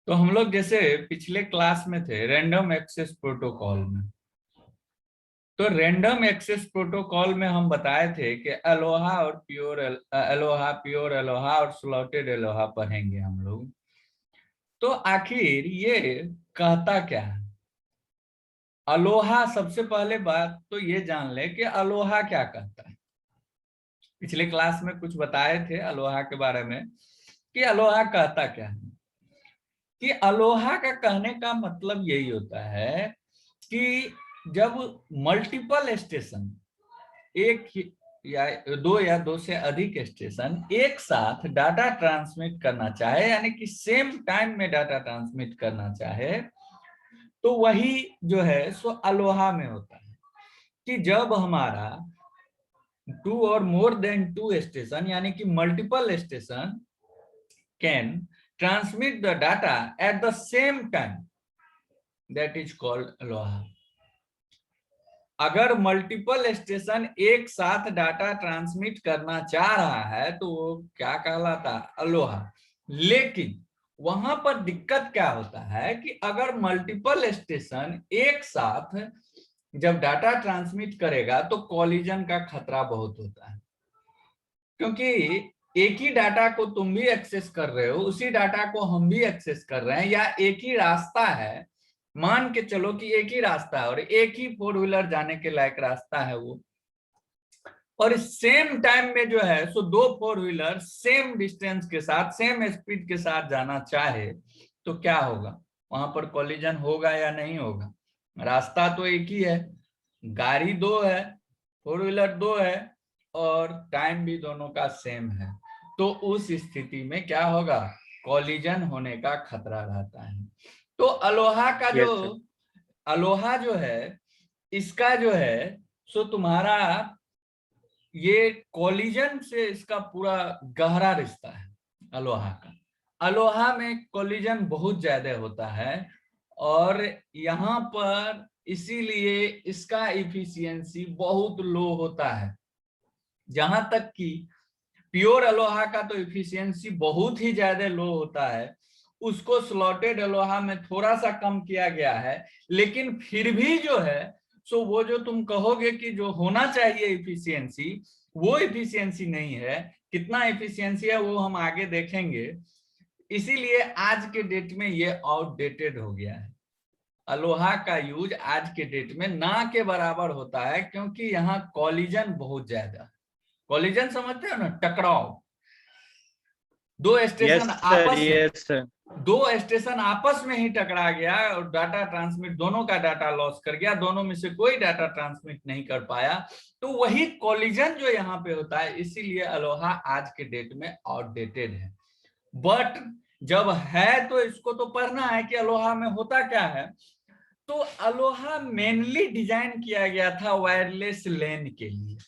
तो हम लोग जैसे पिछले क्लास में थे रैंडम एक्सेस प्रोटोकॉल में। तो रैंडम एक्सेस प्रोटोकॉल में हम बताए थे कि अलोहा और प्योर अलोहा और स्लॉटेड अलोहा पढ़ेंगे हम लोग। तो आखिर ये कहता क्या है अलोहा? सबसे पहले बात तो ये जान ले कि अलोहा क्या कहता है। पिछले क्लास में कुछ बताए थे अलोहा के बारे में कि अलोहा कहता क्या है। कि अलोहा का कहने का मतलब यही होता है कि जब मल्टीपल स्टेशन एक या दो से अधिक स्टेशन एक साथ डाटा ट्रांसमिट करना चाहे, यानी कि सेम टाइम में डाटा ट्रांसमिट करना चाहे, तो वही जो है सो अलोहा में होता है। कि जब हमारा टू और मोर देन टू स्टेशन यानी कि multiple station can transmit the data at the same time, that is called Aloha. अगर मल्टीपल स्टेशन एक साथ डाटा ट्रांसमिट करना चाह रहा है तो वो क्या कहलाता है? अलोहा। लेकिन वहां पर दिक्कत क्या होता है कि अगर मल्टीपल स्टेशन एक साथ जब डाटा ट्रांसमिट करेगा तो कॉलिजन का खतरा बहुत होता है। क्योंकि एक ही डाटा को तुम भी एक्सेस कर रहे हो, उसी डाटा को हम भी एक्सेस कर रहे हैं, या एक ही रास्ता है, मान के चलो कि एक ही रास्ता है और एक ही फोर व्हीलर जाने के लायक रास्ता है वो, और सेम टाइम में जो है सो दो फोर व्हीलर सेम डिस्टेंस के साथ सेम स्पीड के साथ जाना चाहे तो क्या होगा? वहां पर कॉलिजन होगा या नहीं होगा? रास्ता तो एक ही है, गाड़ी दो है, फोर व्हीलर दो है, और टाइम भी दोनों का सेम है। तो उस स्थिति में क्या होगा? कॉलिजन होने का खतरा रहता है। तो अलोहा का जो यस सर। अलोहा जो है इसका जो है सो तुम्हारा ये कॉलिजन से इसका पूरा गहरा रिश्ता है अलोहा का। अलोहा में कॉलिजन बहुत ज्यादा होता है और यहाँ पर इसीलिए इसका इफिशियंसी बहुत लो होता है। जहां तक कि प्योर अलोहा का तो इफिशियंसी बहुत ही ज्यादा लो होता है, उसको स्लॉटेड अलोहा में थोड़ा सा कम किया गया है। लेकिन फिर भी जो है सो वो जो तुम कहोगे कि जो होना चाहिए इफिशियंसी, वो इफिशियंसी नहीं है। कितना इफिशियंसी है वो हम आगे देखेंगे। इसीलिए आज के डेट में ये आउटडेटेड हो गया है। अलोहा का यूज आज के डेट में ना के बराबर होता है, क्योंकि यहाँ कॉलिजन बहुत ज्यादा है। कॉलिजन समझते हो ना? टकराव। दो यस स्टेशन सर। आपस यस सर। दो स्टेशन आपस में ही टकरा गया और डाटा ट्रांसमिट, दोनों का डाटा लॉस कर गया, दोनों में से कोई डाटा ट्रांसमिट नहीं कर पाया। तो वही कॉलिजन जो यहाँ पे होता है, इसीलिए अलोहा आज के डेट में आउटडेटेड है। बट जब है तो इसको तो पढ़ना है कि अलोहा में होता क्या है। तो अलोहा मेनली डिजाइन किया गया था वायरलेस लैन के लिए।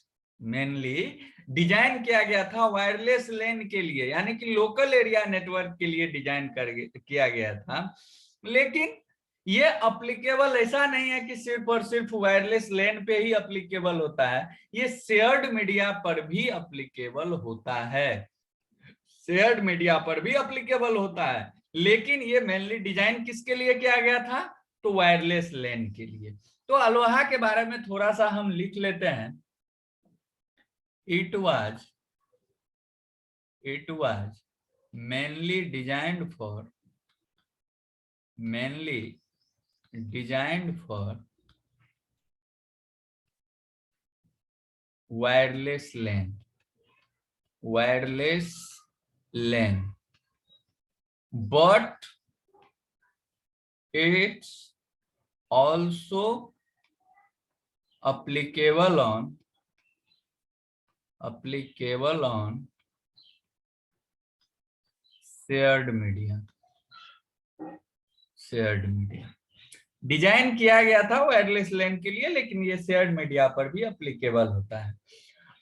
मेनली डिजाइन किया गया था वायरलेस लैन के लिए, यानी कि लोकल एरिया नेटवर्क के लिए डिजाइन किया गया था। लेकिन ये अप्लीकेबल ऐसा नहीं है कि सिर्फ और सिर्फ वायरलेस लैन पे ही अप्लीकेबल होता है, ये शेयर्ड मीडिया पर भी अप्लीकेबल होता है। शेयर्ड मीडिया पर भी अप्लीकेबल होता है, लेकिन ये मेनली डिजाइन किसके लिए किया गया था? तो वायरलेस लैन के लिए। तो अलोहा के बारे में थोड़ा सा हम लिख लेते हैं। It was mainly designed for wireless LAN, but it's also applicable on shared media. Design किया गया था वायरलेस लैन के लिए, लेकिन ये शेयर्ड मीडिया पर भी एप्लीकेबल होता है।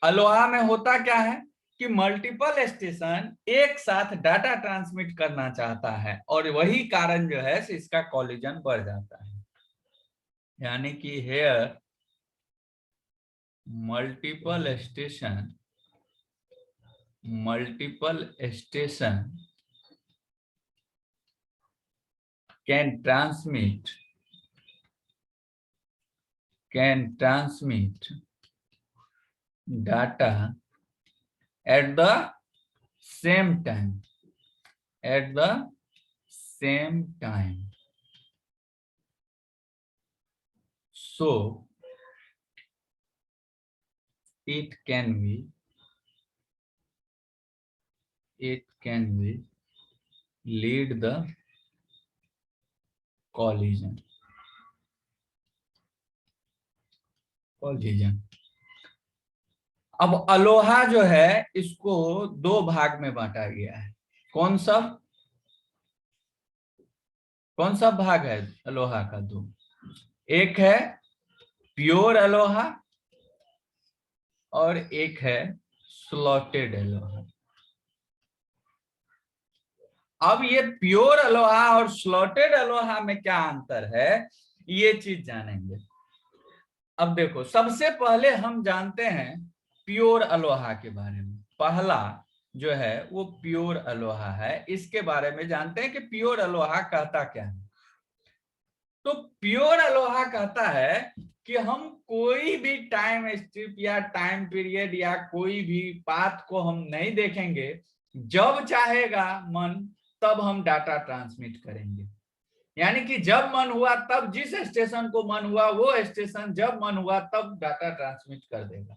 अलोहा में होता क्या है कि मल्टीपल स्टेशन एक साथ डाटा ट्रांसमिट करना चाहता है, और वही कारण जो है इसका कॉलिजन बढ़ जाता है। यानी कि here multiple station can transmit data at the same time. So it can be lead the collision. अब अलोहा जो है इसको दो भाग में बांटा गया है। कौन सा भाग है अलोहा का? दो। एक है प्योर अलोहा और एक है स्लॉटेड अलोहा। अब ये प्योर अलोहा और स्लॉटेड अलोहा में क्या अंतर है, ये चीज जानेंगे। अब देखो, सबसे पहले हम जानते हैं प्योर अलोहा के बारे में। पहला जो है वो प्योर अलोहा है, इसके बारे में जानते हैं कि प्योर अलोहा कहता क्या है। तो प्योर अलोहा कहता है कि हम कोई भी टाइम स्ट्रिप या टाइम पीरियड या कोई भी पाथ को हम नहीं देखेंगे, जब चाहेगा मन तब हम डाटा ट्रांसमिट करेंगे। यानी कि जब मन हुआ तब, जिस स्टेशन को मन हुआ वो स्टेशन जब मन हुआ तब डाटा ट्रांसमिट कर देगा।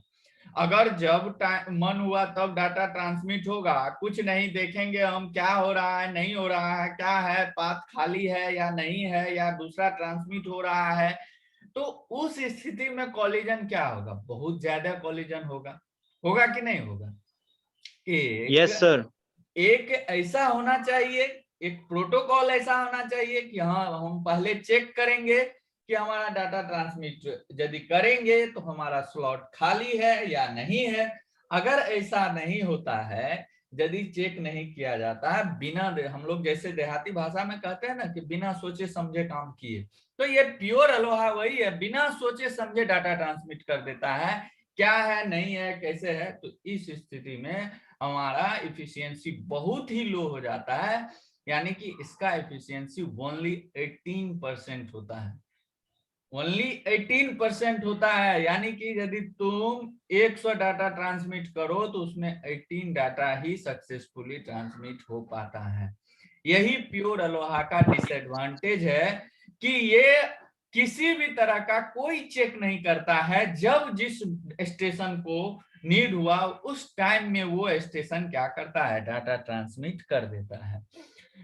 अगर जब मन हुआ तब डाटा ट्रांसमिट होगा, कुछ नहीं देखेंगे हम क्या हो रहा है नहीं हो रहा है, क्या है पाथ खाली है या नहीं है, या दूसरा ट्रांसमिट हो रहा है, तो उस स्थिति में कॉलिजन क्या होगा? बहुत ज्यादा कॉलिजन होगा कि नहीं होगा? Yes sir. एक ऐसा होना चाहिए, एक प्रोटोकॉल ऐसा होना चाहिए कि हाँ हम पहले चेक करेंगे कि हमारा डाटा ट्रांसमिट यदि करेंगे तो हमारा स्लॉट खाली है या नहीं है। अगर ऐसा नहीं होता है, यदि चेक नहीं किया जाता है, बिना हम लोग जैसे देहाती भाषा में कहते हैं ना कि बिना सोचे समझे काम किए, तो ये प्योर अलोहा वही है, बिना सोचे समझे डाटा ट्रांसमिट कर देता है, क्या है नहीं है कैसे है। तो इस स्थिति में हमारा एफिशिएंसी बहुत ही लो हो जाता है, यानी कि इसका एफिशिएंसी ओनली 18% होता है। ओनली 18% होता है, यानी कि यदि तुम 100 डाटा ट्रांसमिट करो तो उसमें 18 डाटा ही सक्सेसफुली ट्रांसमिट हो पाता है। यही प्योर अलोहा का डिसएडवांटेज है कि ये किसी भी तरह का कोई चेक नहीं करता है। जब जिस स्टेशन को नीड हुआ उस टाइम में वो स्टेशन क्या करता है, डाटा ट्रांसमिट कर देता है,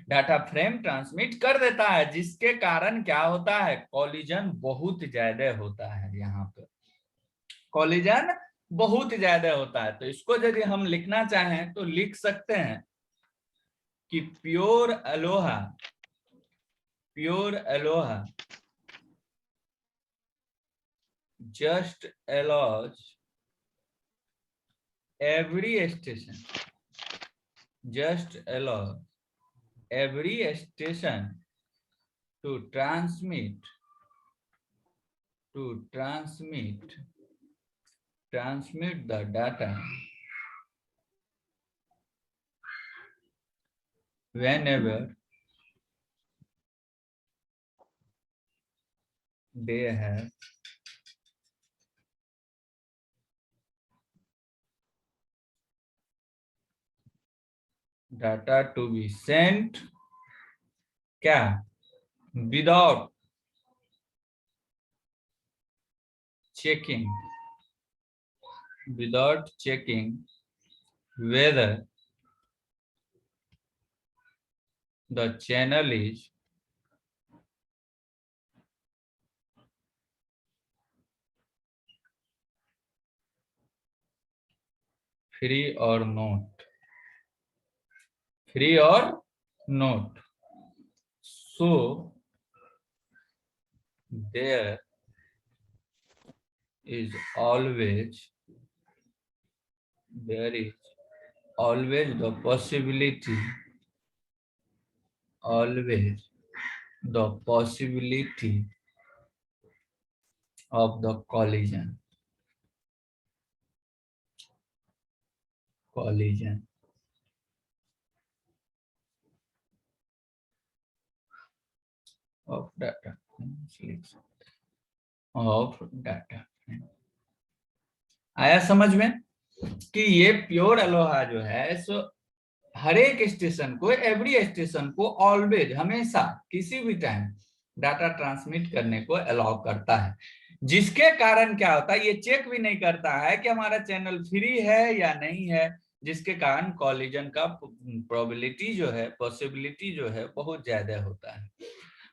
डाटा फ्रेम ट्रांसमिट कर देता है, जिसके कारण क्या होता है, कॉलिजन बहुत ज्यादा होता है। यहाँ पे कॉलिजन बहुत ज्यादा होता है। तो इसको यदि हम लिखना चाहें तो लिख सकते हैं कि pure Aloha just allows every station to transmit the data whenever they have data to be sent क्या, without checking whether the channel is free or not. So there is always the possibility of the collision. Of data of data. आया समझ में कि ये pure Aloha जो है सो हर एक station को, एवरी स्टेशन को ऑलवेज, हमेशा, किसी भी टाइम डाटा ट्रांसमिट करने को अलाउ करता है, जिसके कारण क्या होता है, ये चेक भी नहीं करता है कि हमारा चैनल फ्री है या नहीं है, जिसके कारण कॉलिजन का प्रोबेबिलिटी जो है, पॉसिबिलिटी जो है बहुत ज्यादा होता है।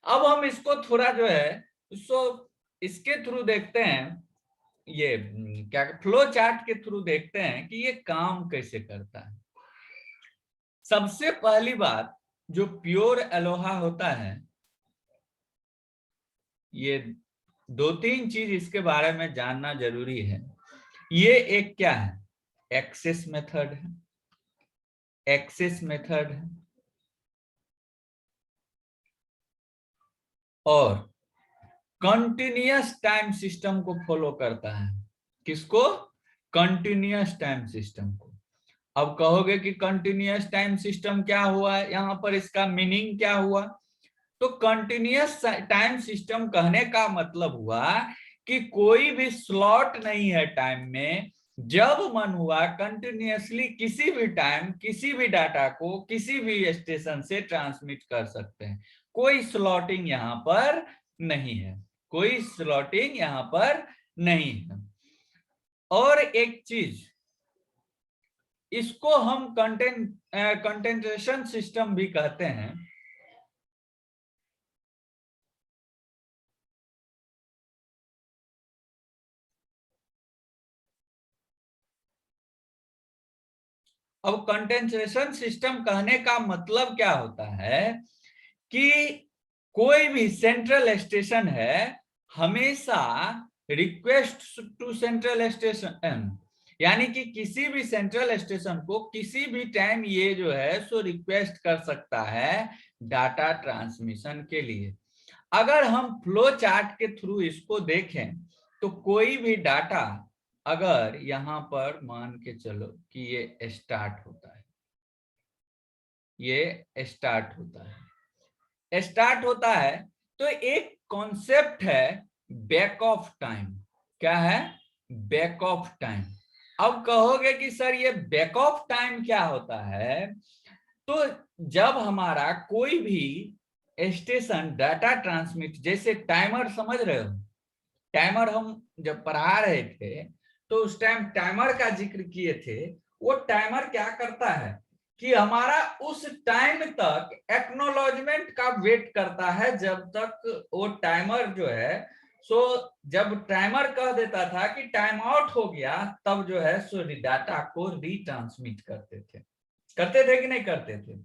अब हम इसको थोड़ा जो है सो इसके थ्रू देखते हैं, ये क्या फ्लो चार्ट के थ्रू देखते हैं कि ये काम कैसे करता है। सबसे पहली बात, जो प्योर अलोहा होता है, ये दो तीन चीज इसके बारे में जानना जरूरी है। ये एक क्या है, एक्सेस मेथड है, एक्सेस मेथड है, और कंटिन्यूअस टाइम सिस्टम को फॉलो करता है। किसको? कंटिन्यूअस टाइम सिस्टम को। अब कहोगे कि कंटिन्यूअस टाइम सिस्टम क्या हुआ है, यहां पर इसका मीनिंग क्या हुआ? तो कंटिन्यूअस टाइम सिस्टम कहने का मतलब हुआ कि कोई भी स्लॉट नहीं है टाइम में, जब मन हुआ कंटिन्यूअसली किसी भी टाइम किसी भी डाटा को किसी भी स्टेशन से ट्रांसमिट कर सकते हैं। कोई स्लॉटिंग यहां पर नहीं है, कोई स्लॉटिंग यहां पर नहीं है। और एक चीज, इसको हम कंटेंटेशन सिस्टम भी कहते हैं। अब कंटेंटेशन सिस्टम कहने का मतलब क्या होता है कि कोई भी सेंट्रल स्टेशन है, हमेशा रिक्वेस्ट टू सेंट्रल स्टेशन, यानी कि किसी भी सेंट्रल स्टेशन को किसी भी टाइम ये जो है सो रिक्वेस्ट कर सकता है डाटा ट्रांसमिशन के लिए। अगर हम फ्लो चार्ट के थ्रू इसको देखें तो कोई भी डाटा, अगर यहां पर मान के चलो कि ये स्टार्ट होता है, ये स्टार्ट होता है, स्टार्ट होता है, तो एक कॉन्सेप्ट है बैक ऑफ टाइम। क्या है? Back off time. अब कहोगे कि सर ये बैक ऑफ टाइम क्या होता है? तो जब हमारा कोई भी स्टेशन डाटा ट्रांसमिट, जैसे टाइमर, समझ रहे हो, टाइमर हम जब पढ़ा रहे थे तो उस टाइम टाइमर का जिक्र किए थे। वो टाइमर क्या करता है कि हमारा उस टाइम तक एक्नोलॉजमेंट का वेट करता है, जब तक वो टाइमर जो है सो, जब टाइमर कह देता था कि टाइम आउट हो गया, तब जो है सो डाटा को रीट्रांसमिट करते थे कि नहीं करते थे?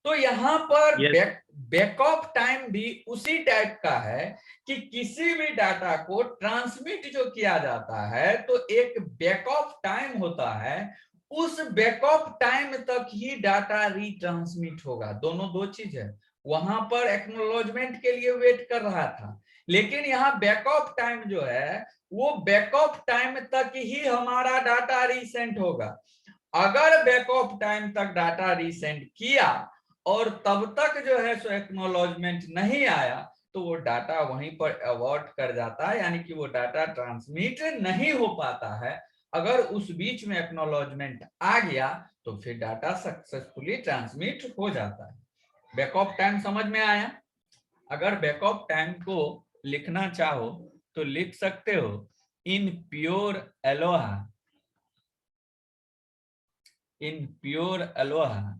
तो यहाँ पर Yes. बैक ऑफ टाइम भी उसी टाइप का है कि किसी भी डाटा को ट्रांसमिट जो किया जाता है तो एक बैक ऑफ टाइम होता है, उस बैक ऑफ टाइम तक ही डाटा रीट्रांसमिट होगा। दोनों दो चीज है। वहां पर एक्नोलॉजमेंट के लिए वेट कर रहा था, लेकिन यहाँ बैक ऑफ टाइम जो है वो बैक ऑफ टाइम तक ही हमारा डाटा रीसेंट होगा। अगर बैक ऑफ टाइम तक डाटा रीसेंड किया और तब तक जो है सो एक्नॉलेजमेंट नहीं आया, तो वो डाटा वहीं पर अबॉर्ट कर जाता है, यानी कि वो डाटा ट्रांसमिट नहीं हो पाता है। अगर उस बीच में एक्नॉलेजमेंट आ गया तो फिर डाटा सक्सेसफुली ट्रांसमिट हो जाता है। बैक ऑफ टाइम समझ में आया? अगर बैक ऑफ टाइम को लिखना चाहो तो लिख सकते हो, in pure Aloha, in pure Aloha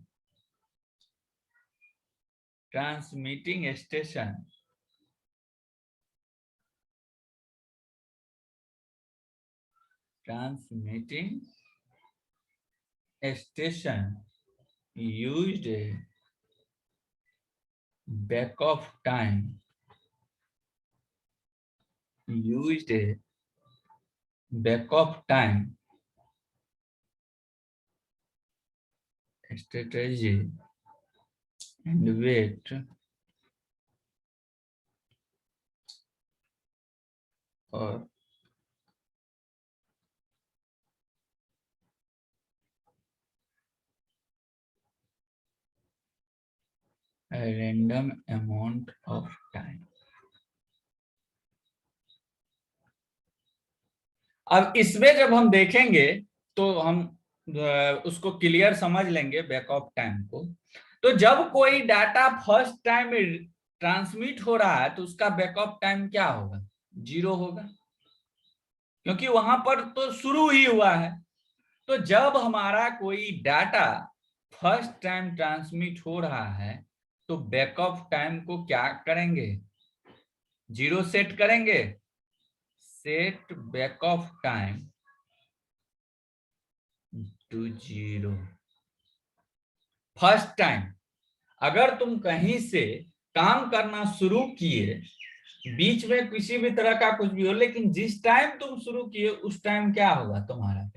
transmitting station used a back of time, used a back of time strategy and wait for random amount of time। अब इसमें जब हम देखेंगे तो हम उसको क्लियर समझ लेंगे बैक ऑफ टाइम को। तो जब कोई डाटा फर्स्ट टाइम ट्रांसमिट हो रहा है तो उसका बैक ऑफ टाइम क्या होगा? 0 होगा, क्योंकि वहां पर तो शुरू ही हुआ है। तो जब हमारा कोई डाटा फर्स्ट टाइम ट्रांसमिट हो रहा है तो बैक ऑफ टाइम को क्या करेंगे? 0 सेट करेंगे। Set back off time to 0। First time अगर तुम कहीं से काम करना शुरू किए, बीच में किसी भी तरह का कुछ भी हो, लेकिन जिस टाइम तुम शुरू किए उस टाइम क्या होगा तुम्हारा?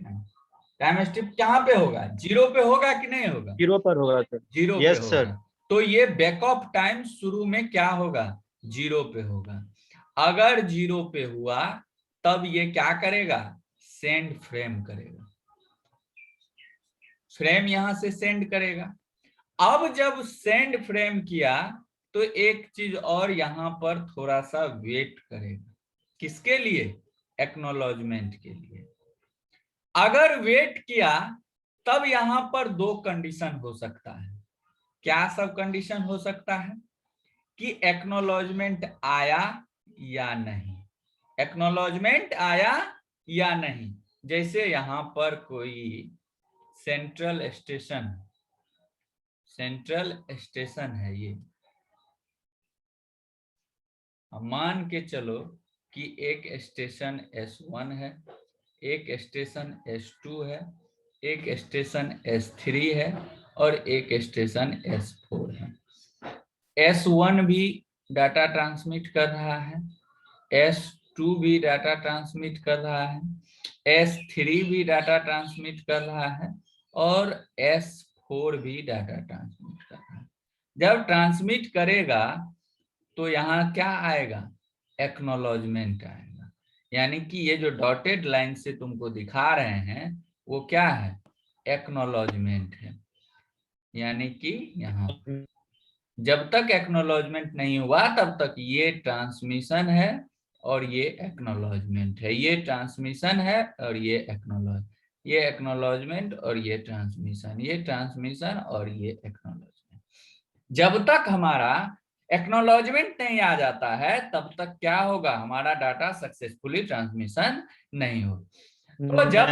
टाइम स्टेप कहाँ पे होगा? 0 पे होगा कि नहीं होगा? 0 पर होगा सर। 0 पे यस होगा। सर। तो ये बैक ऑफ टाइम शुरू में क्या होगा? 0 पे होगा। अगर 0 पे हुआ तब ये क्या करेगा? सेंड फ्रेम करेगा। फ्रेम यहां से सेंड करेगा। अब जब सेंड फ्रेम किया तो एक चीज और यहां पर थोड़ा सा वेट करेगा। किसके लिए? एक्नॉलेजमेंट के लिए। अगर वेट किया तब यहां पर 2 कंडीशन हो सकता है। क्या सब कंडीशन हो सकता है? कि एक्नॉलेजमेंट आया या नहीं। एक्नॉलेजमेंट आया या नहीं। जैसे यहां पर कोई सेंट्रल स्टेशन है, ये मान के चलो कि एक स्टेशन S1 है, एक स्टेशन S2 है, एक स्टेशन S3 है और एक स्टेशन S4 है। S1 भी डाटा ट्रांसमिट कर रहा है, S2 भी डाटा ट्रांसमिट कर रहा है, S3 भी डाटा ट्रांसमिट कर रहा है और S4 भी डाटा ट्रांसमिट कर रहा है। जब ट्रांसमिट करेगा तो यहाँ क्या आएगा? एक्नॉलेजमेंट आएगा। यानी कि ये जो डॉटेड लाइन से तुमको दिखा रहे हैं वो क्या है? एक्नॉलेजमेंट है। यानी कि यहाँ जब तक एक्नॉलेजमेंट नहीं हुआ तब तक ये ट्रांसमिशन है और ये एक्नॉलेजमेंट है। ये ट्रांसमिशन है और ये एक्नॉलेजमेंट और ये ट्रांसमिशन, ये ट्रांसमिशन और ये एक्नॉलेजमेंट। जब तक हमारा एक्नॉलेजमेंट नहीं आ जाता है तब तक क्या होगा? हमारा डाटा सक्सेसफुली ट्रांसमिशन नहीं होगा। तो जब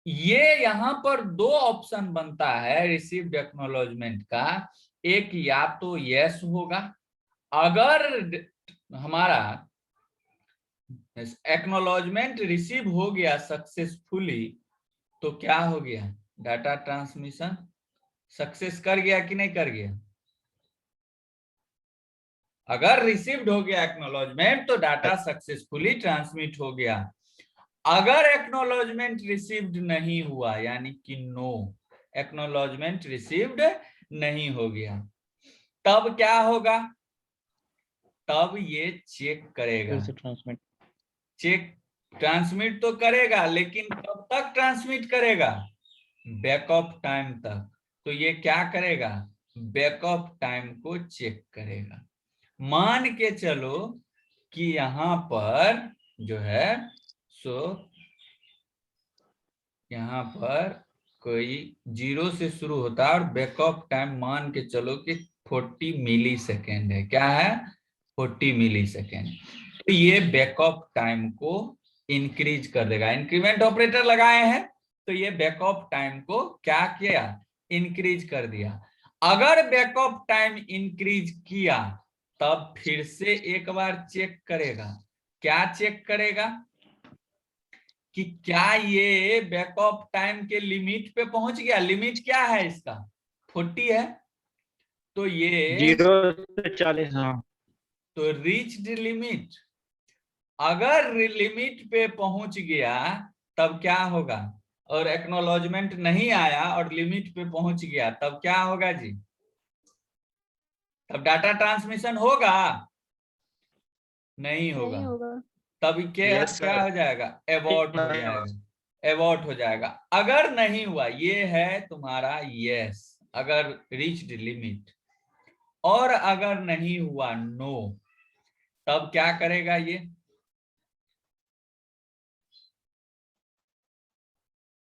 ये यहाँ पर 2 ऑप्शन बनता है रिसीव्ड एक्नॉलेजमेंट का, एक या तो यस होगा, अगर हमारा एक्नॉलेजमेंट रिसीव हो गया सक्सेसफुली तो क्या हो गया? डाटा ट्रांसमिशन सक्सेस कर गया कि नहीं कर गया? अगर रिसीव्ड हो गया एक्नॉलेजमेंट तो डाटा सक्सेसफुली ट्रांसमिट हो गया। अगर एक्नॉलेजमेंट रिसीव्ड नहीं हुआ यानी कि नो एक्नॉलेजमेंट रिसीव्ड नहीं हो गया, तब क्या होगा? तब ये चेक करेगा। चेक ट्रांसमिट तो करेगा लेकिन कब तक ट्रांसमिट करेगा? बैक ऑफ टाइम तक। तो ये क्या करेगा? बैक ऑफ टाइम को चेक करेगा। मान के चलो कि यहां पर जो है सो यहां पर कोई 0 से शुरू होता है और बैक ऑफ टाइम मान के चलो कि 40 मिली सेकेंड है। क्या है? 40 मिली सेकेंड। तो ये बैक ऑफ टाइम को इंक्रीज कर देगा। इंक्रीमेंट ऑपरेटर लगाए हैं तो ये बैक ऑफ टाइम को क्या किया? इंक्रीज कर दिया। अगर बैक ऑफ टाइम इंक्रीज किया तब फिर से एक बार चेक करेगा। क्या चेक करेगा? कि क्या ये बैक ऑफ टाइम के लिमिट पे पहुंच गया। लिमिट क्या है इसका? 40 है। तो ये 0 से 40। हाँ, तो रीच्ड लिमिट। अगर लिमिट पे पहुंच गया तब क्या होगा? और एक्नॉलेजमेंट नहीं आया और लिमिट पे पहुंच गया तब क्या होगा जी? तब डाटा ट्रांसमिशन होगा? नहीं होगा। तब क्या हो जाएगा? एबॉर्ट हो जाएगा। एबॉर्ट हो जाएगा। अगर नहीं हुआ, ये है तुम्हारा यस। अगर रीच्ड लिमिट, और अगर नहीं हुआ नो, तब क्या करेगा ये,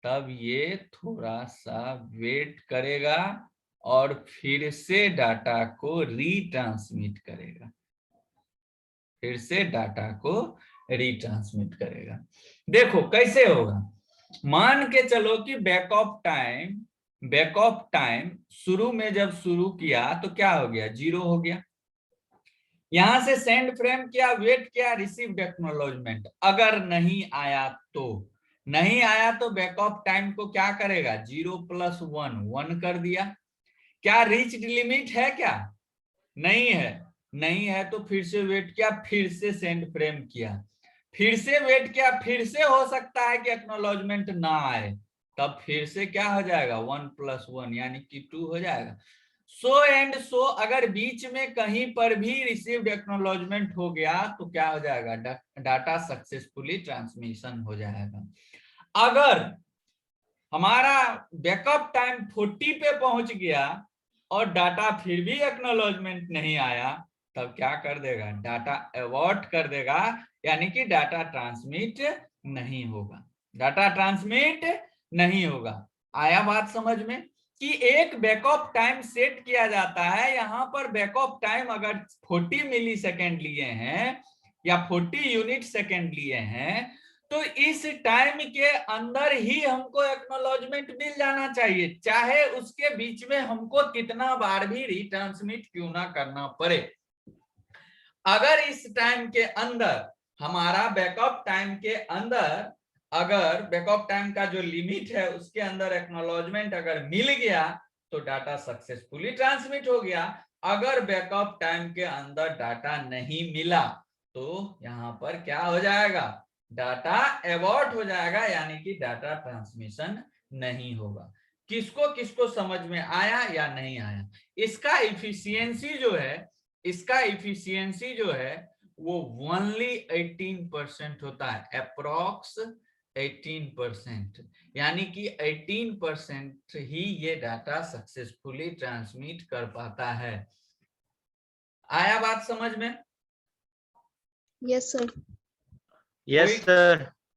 तब ये थोड़ा सा वेट करेगा और फिर से डाटा को रीट्रांसमिट करेगा, फिर से डाटा को रीट्रांसमिट करेगा। देखो कैसे होगा, मान के चलो कि बैकऑफ टाइम शुरू में जब शुरू किया तो क्या हो गया, 0 हो गया। यहां से सेंड फ्रेम किया, वेट किया, रिसीव्ड एक्नॉलेजमेंट, अगर नहीं आया तो, नहीं आया तो बैकऑफ टाइम को क्या करेगा, 0 + 1 1 कर दिया। क्या रीच्ड लिमिट है क्या, नहीं है, नहीं है तो फिर से वेट किया, फिर से सेंड फ्रेम किया, फिर से वेट किया, फिर से हो सकता है कि एक्नॉलेजमेंट ना आए, तब फिर से क्या हो जाएगा, 1 + 1 यानी कि 2 हो जाएगा। सो एंड सो, अगर बीच में कहीं पर भी रिसीव्ड एक्नॉलेजमेंट हो गया तो क्या हो जाएगा, डाटा सक्सेसफुली ट्रांसमिशन हो जाएगा। अगर हमारा बैकअप टाइम 40 पे पहुंच गया और डाटा फिर भी एक्नॉलेजमेंट नहीं आया, तब क्या कर देगा, डाटा अबॉर्ट कर देगा, यानी कि डाटा ट्रांसमिट नहीं होगा, डाटा ट्रांसमिट नहीं होगा। आया बात समझ में, कि एक बैकअप टाइम सेट किया जाता है, यहां पर बैकअप टाइम अगर 40 मिलीसेकंड लिए हैं या 40 यूनिट सेकंड लिए हैं, तो इस टाइम के अंदर ही हमको एक्नॉलेजमेंट मिल जाना चाहिए, चाहे उसके बीच में हमको कितना बार भी रिट्रांसमिट क्यों ना करना पड़े। अगर इस टाइम के अंदर, हमारा बैकअप टाइम के अंदर, अगर बैकअप टाइम का जो लिमिट है उसके अंदर एक्नॉलेजमेंट अगर मिल गया तो डाटा सक्सेसफुली ट्रांसमिट हो गया। अगर बैकअप टाइम के अंदर डाटा नहीं मिला तो यहां पर क्या हो जाएगा, डाटा एबॉर्ट हो जाएगा, यानी कि डाटा ट्रांसमिशन नहीं होगा। किसको किसको समझ में आया या नहीं आया। इसका इफिशियंसी जो है, इसका इफिशियंसी जो है वो ओनली 18% होता है, अप्रोक्स 18%, यानी कि 18% ही ये डाटा सक्सेसफुली ट्रांसमिट कर पाता है। आया बात समझ में? Yes sir. Yes sir.